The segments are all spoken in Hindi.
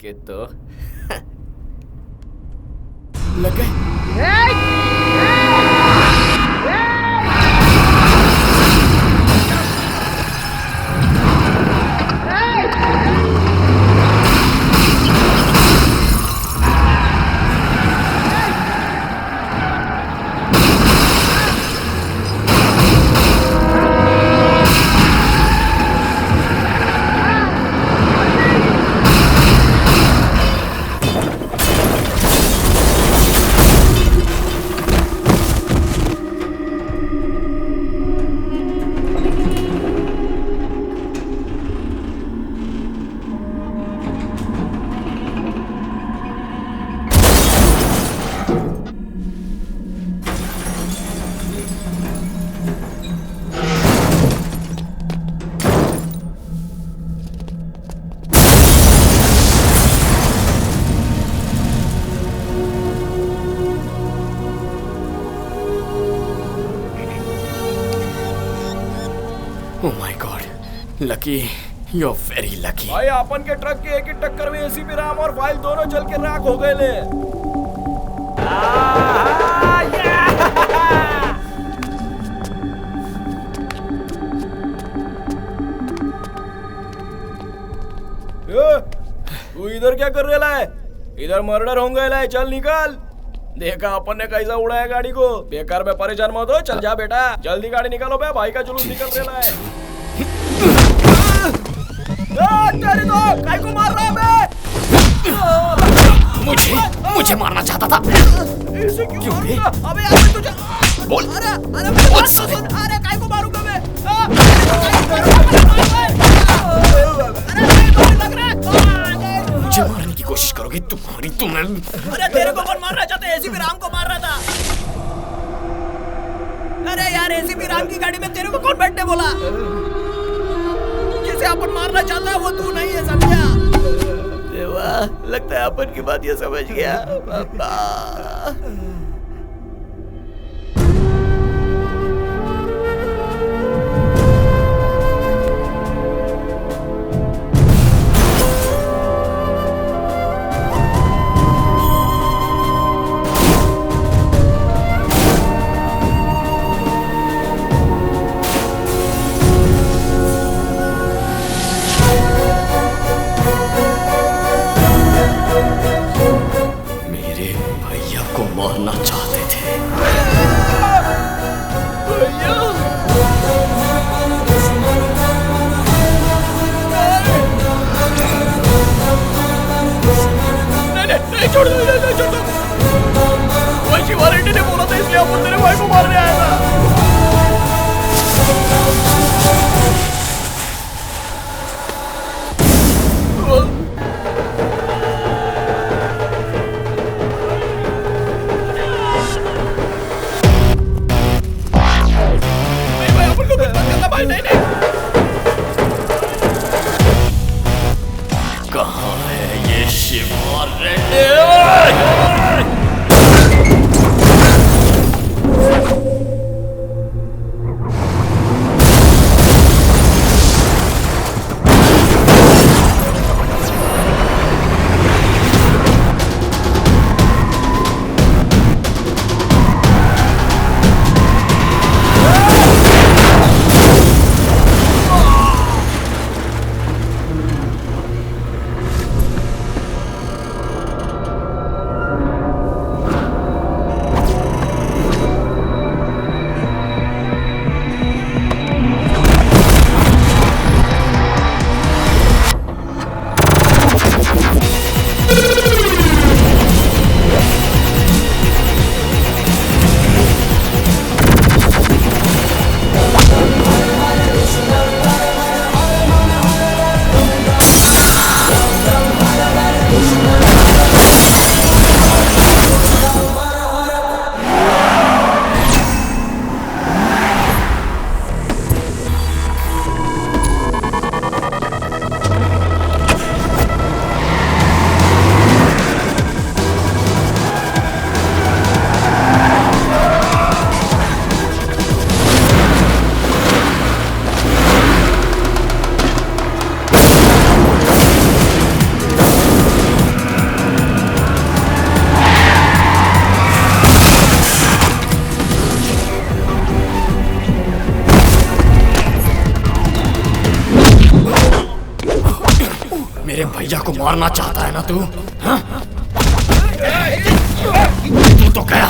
के तो लग गए। Oh my God, Lucky, you're very lucky. भाई अपन के ट्रक के एक ही टक्कर में एसीपी राम और फाइल दोनों जल के राख हो गए ले। तू इधर क्या कर रहा है? इधर मर्डर होंगे ले, चल निकल। देखा अपन ने कैसा उड़ाया गाड़ी को। बेकार में परेशान मत हो, चल जा बेटा, जल्दी गाड़ी निकालो बे, भाई का जुलूस निकल रहा है। तेरी तो काय को मार रहा है बे? मुझे मारना चाहता था। इसे क्यों बे? अबे यार तुझे बोल। अरे बोल साले। अरे काय को मारूंगा मैं? मुझे मारने की कोशिश करोगे तुम्हें। अरे तेरे को कौन मारना चाहता है? एसीपी राम को मार रहा था। अरे यार एसीपी राम की गाड़ी में तेरे को कौन बैठने बोला? जिसे अपन मारना चाहता है वो तू नहीं है, समझा? देवा, लगता है अपन की बात ये समझ गया। पापा मारना चाहते थे। नहीं छोड़ दो। वैसी वारंटी ने बोला था, इसलिए अपन तेरे भाई को मारने आया था। नहीं कहाँ है ये शिवा रेड्डी? भैया को मारना चाहता है ना तू? हाँ? तू तो गया।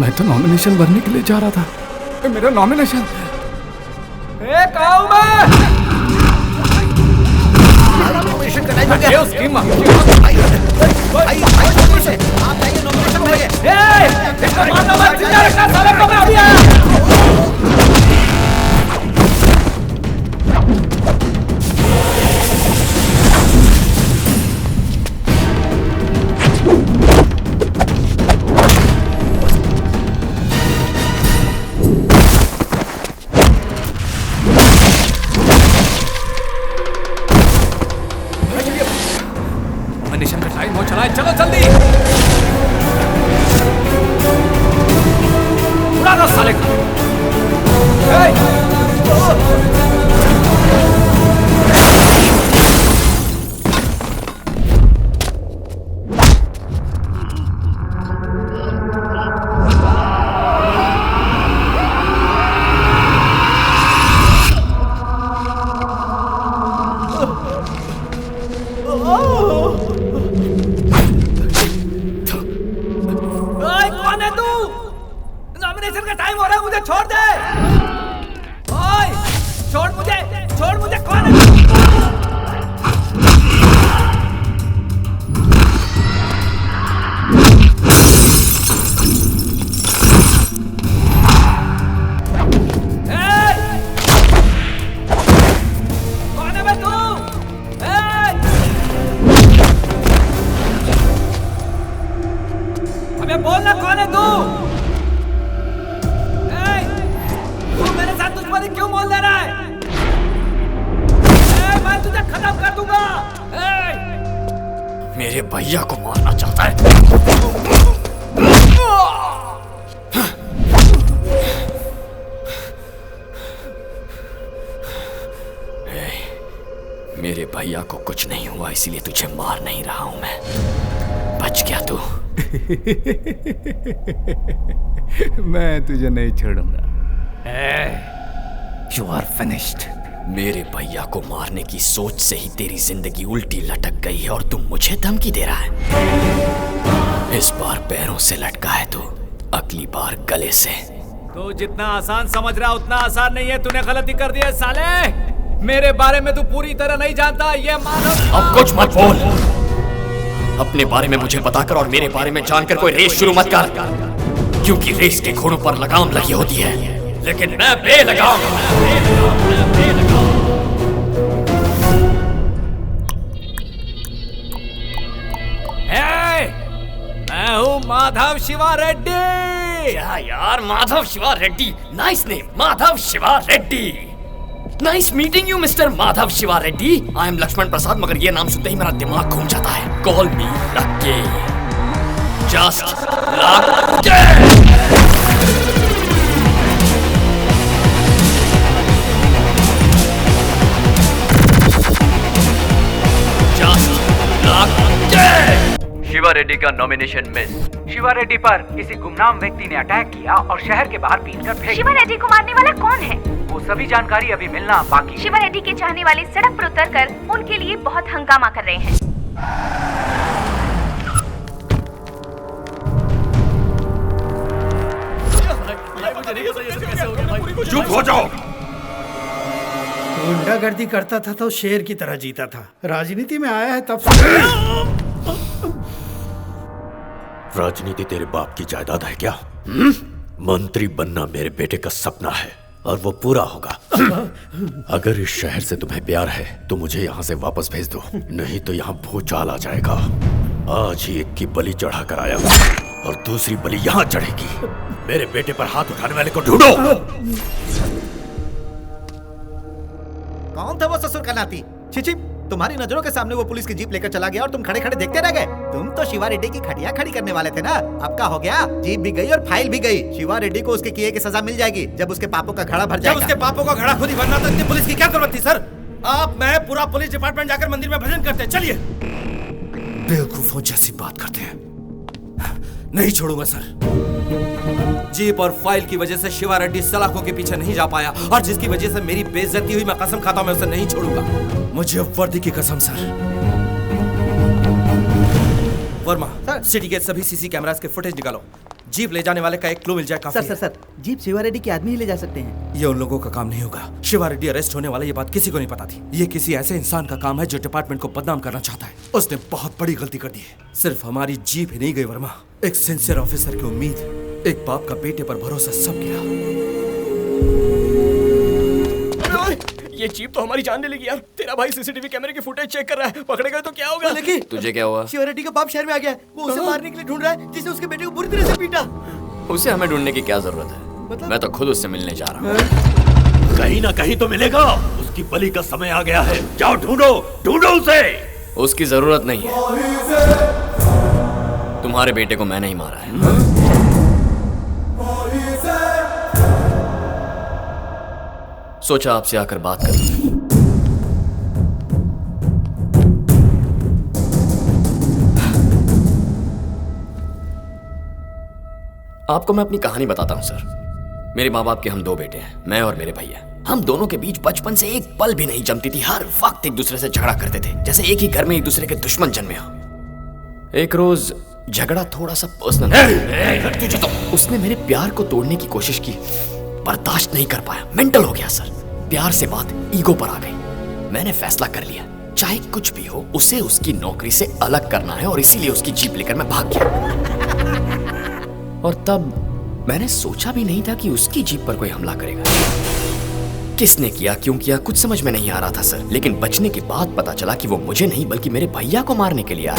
मैं तो नॉमिनेशन भरने के लिए जा रहा था। मेरा नॉमिनेशन नॉमिनेशन का टाइम हो चला है, चलो जल्दी उड़ा दो साले को। कौन है तू? नॉमिनेशन का टाइम हो रहा है, मुझे छोड़ दे। ओए, छोड़ मुझे, कौन है तू? कौन है बे तू? अबे बोलना, कौन है तू? तू मेरे साथ दुश्मनी क्यों बोल दे रहा है? मैं तुझे खत्म कर दूंगा। मेरे भैया को मारना चाहता है। मेरे भैया को कुछ नहीं हुआ, इसीलिए तुझे मार नहीं रहा हूं मैं। बच गया तू। मैं तुझे नहीं छोड़ूंगा। You are finished. मेरे भैया को मारने की सोच से ही तेरी जिंदगी उल्टी लटक गई है और तू मुझे धमकी दे रहा है। इस बार पैरों से लटका है तू, अगली बार गले से। तू जितना आसान समझ रहा उतना आसान नहीं है। तूने गलती कर दी है साले। मेरे बारे में तू पूरी तरह नहीं जानता। ये मानव अब कुछ मत बोल। अपने बारे में मुझे बताकर और मेरे बारे में जानकर कोई रेस शुरू मत कर, क्योंकि रेस के घोड़ों पर लगाम लगी होती है, लेकिन मैं बेलगाम। मैं हूँ माधव शिवा रेड्डी। क्या यार, Madhav Shiva Reddy? Nice name, Madhav Shiva Reddy. Nice meeting you mister Madhav Shiva Reddy. I am Laxman Prasad, मगर ये नाम सुनते ही मेरा दिमाग घूम जाता है। कॉल मी लक्की, जस्ट लक्की। शिवा रेड्डी का नॉमिनेशन मिस। शिवा रेड्डी पर किसी गुमनाम व्यक्ति ने अटैक किया और शहर के बाहर पीटकर फेंक। शिवा रेड्डी को मारने वाला कौन है? वो सभी जानकारी अभी मिलना बाकी है। शिवा रेड्डी के चाहने वाले सड़क पर उतरकर उनके लिए बहुत हंगामा कर रहे हैं। चुप हो जाओ। गुंडागर्दी करता था तो शेर की तरह जीता था, राजनीति में आया है तब से। राजनीति तेरे बाप की जायदाद है क्या? मंत्री बनना मेरे बेटे का सपना है और वो पूरा होगा। अगर इस शहर से तुम्हें प्यार है तो मुझे यहाँ से वापस भेज दो, नहीं तो यहाँ भूचाल आ जाएगा। आज ही एक की बलि चढ़ा कर आया और दूसरी बलि यहाँ चढ़ेगी। मेरे बेटे पर हाथ उठाने वाले को ढूंढो। कौन था वो ससुर का नाती? छिछी, तुम्हारी नजरों के सामने वो पुलिस की जीप लेकर चला गया और तुम खड़े खड़े देखते रह गए। तुम तो शिवा रेड्डी की खटिया खड़ी करने वाले थे ना। अब क्या हो गया? जीप भी गई और फाइल भी गई। शिवा रेड्डी को उसके किए की सजा मिल जाएगी जब उसके पापों का घड़ा भर जाएगा। जब उसके पापों का घड़ा खुद ही भरना तो इतनी पुलिस की क्या जरूरत थी सर? आप मैं पूरा पुलिस डिपार्टमेंट जाकर मंदिर में भजन करते हैं। चलिए। बेवकूफों जैसी बात करते हैं। नहीं छोड़ूंगा सर। जीप और फाइल की वजह से शिवा रेड्डी सलाखों के पीछे नहीं जा पाया और जिसकी वजह से मेरी बेइज्जती हुई, मैं कसम खाता हूं मैं उसे नहीं छोड़ूंगा। मुझे वर्दी की कसम सर। वर्मा सर, सिटी के सभी सीसी कैमरास के फुटेज निकालो। जीप ले जाने वाले का एक क्लू मिल जाए काफी। सर जीप शिवा रेड्डी के आदमी ही ले जा सकते हैं। ये उन लोगों का काम नहीं होगा। शिवा रेड्डी अरेस्ट होने वाला, ये बात किसी को नहीं पता थी। ये किसी ऐसे इंसान का काम है जो डिपार्टमेंट को बदनाम करना चाहता है। उसने बहुत बड़ी गलती कर दी है। सिर्फ हमारी जीप ही नहीं गई वर्मा, एक सिंसियर ऑफिसर की उम्मीद, एक बाप का बेटे पर भरोसा सब गया। ये जीप तो हमारी जान ले लेगी यार। तेरा भाई सीसीटीवी कैमरे की फुटेज चेक कर रहा है, पकड़े गए तो क्या होगा? तुझे क्या हुआ? शिवा रेड्डी का बाप शहर में आ गया है। वो उसे मारने के लिए ढूंढ रहा है जिसने उसके बेटे को बुरी तरह से पीटा। उसे हमें ढूंढने की क्या जरूरत है? मैं तो खुद उससे मिलने जा रहा हूँ। कहीं ना कहीं तो मिलेगा। उसकी बलि का समय आ गया है। जाओ ढूंढो, ढूंढो उसे। उसकी जरूरत नहीं है। तुम्हारे बेटे को मैंने ही मारा है। सोचा आपसे आकर बात करूं। आपको मैं अपनी कहानी बताता हूं सर। मेरे माँ बाप के हम 2 बेटे हैं, मैं और मेरे भैया। हम दोनों के बीच बचपन से एक पल भी नहीं जमती थी। हर वक्त एक दूसरे से झगड़ा करते थे, जैसे एक ही घर में एक दूसरे के दुश्मन जन्मे हो। एक रोज झगड़ा थोड़ा सा पर्सनल। तुझे तो उसने मेरे प्यार को तोड़ने की कोशिश की, बर्दाश्त नहीं कर पाया, मेंटल हो गया सर। प्यार से बात ईगो पर आ गई। मैंने फैसला कर लिया, चाहे कुछ भी हो उसे उसकी नौकरी से अलग करना है, और इसीलिए उसकी जीप लेकर मैं भाग गया। और तब मैंने सोचा भी नहीं था कि उसकी जीप पर कोई हमला करेगा। किसने किया, क्यों किया, कुछ समझ में नहीं आ रहा था सर। लेकिन बचने के बाद पता चला कि वो मुझे नहीं बल्कि मेरे भैया को मारने के लिए आए।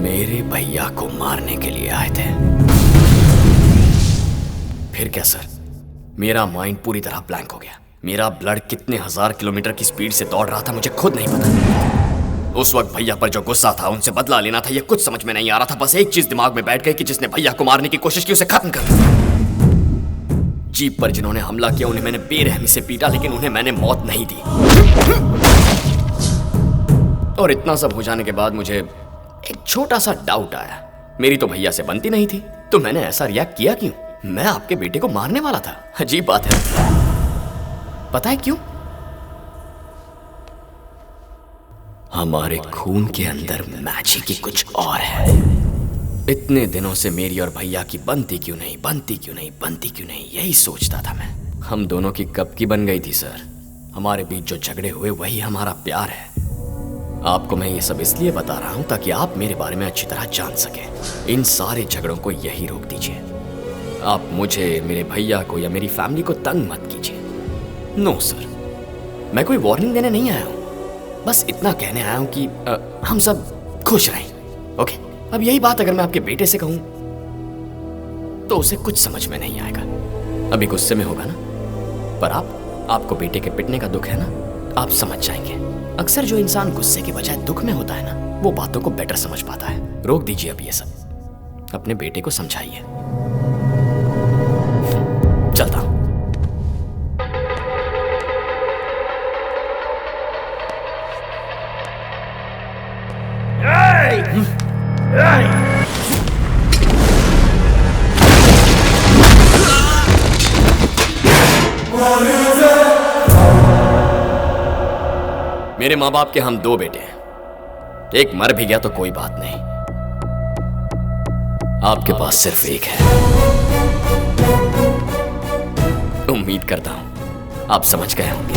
मेरे भैया को मारने के लिए आए थे। फिर क्या सर, मेरा माइंड पूरी तरह ब्लैंक हो गया। मेरा ब्लड कितने 1000 किलोमीटर की स्पीड से दौड़ रहा था मुझे खुद नहीं पता। उस वक्त भैया पर जो गुस्सा था, उनसे बदला लेना था, ये कुछ समझ में नहीं आ रहा था। बस एक चीज दिमाग में बैठ गई कि जिसने भैया को मारने की कोशिश की उसे खत्म कर। जीप पर जिन्होंने हमला किया उन्हें मैंने बेरहमी से पीटा, लेकिन उन्हें मैंने मौत नहीं दी। और इतना सब हो जाने के बाद मुझे एक छोटा सा डाउट आया। मेरी तो भैया से बनती नहीं थी, तो मैंने ऐसा रिएक्ट किया क्यों? मैं आपके बेटे को मारने वाला था। अजीब बात है। पता है क्यों? हमारे खून के अंदर मैजिक ही कुछ और है। इतने दिनों से मेरी और भैया की बनती क्यों नहीं, बनती क्यों नहीं, बनती क्यों नहीं, यही सोचता था मैं। हम दोनों की कब की बन गई थी सर। हमारे बीच जो झगड़े हुए वही हमारा प्यार है। आपको मैं ये सब इसलिए बता रहा हूं ताकि आप मेरे बारे में अच्छी तरह जान सकें। इन सारे झगड़ों को यही रोक दीजिए। आप मुझे, मेरे भैया को या मेरी फैमिली को तंग मत कीजिए। नो सर, मैं कोई वार्निंग देने नहीं आया हूं, बस इतना कहने आया हूं कि हम सब खुश रहें। ओके, अब यही बात अगर मैं आपके बेटे से कहूं तो उसे कुछ समझ में नहीं आएगा। अभी गुस्से में होगा ना, पर आपको बेटे के पिटने का दुख है ना, आप समझ जाएंगे। अक्सर जो इंसान गुस्से के बजाय दुख में होता है ना, वो बातों को बेटर समझ पाता है। रोक दीजिए अब ये सब, अपने बेटे को समझाइए। चलता हूं। मेरे माँ बाप के हम 2 बेटे हैं। एक मर भी गया तो कोई बात नहीं, आपके पास सिर्फ एक है। उम्मीद करता हूं आप समझ गए होंगे।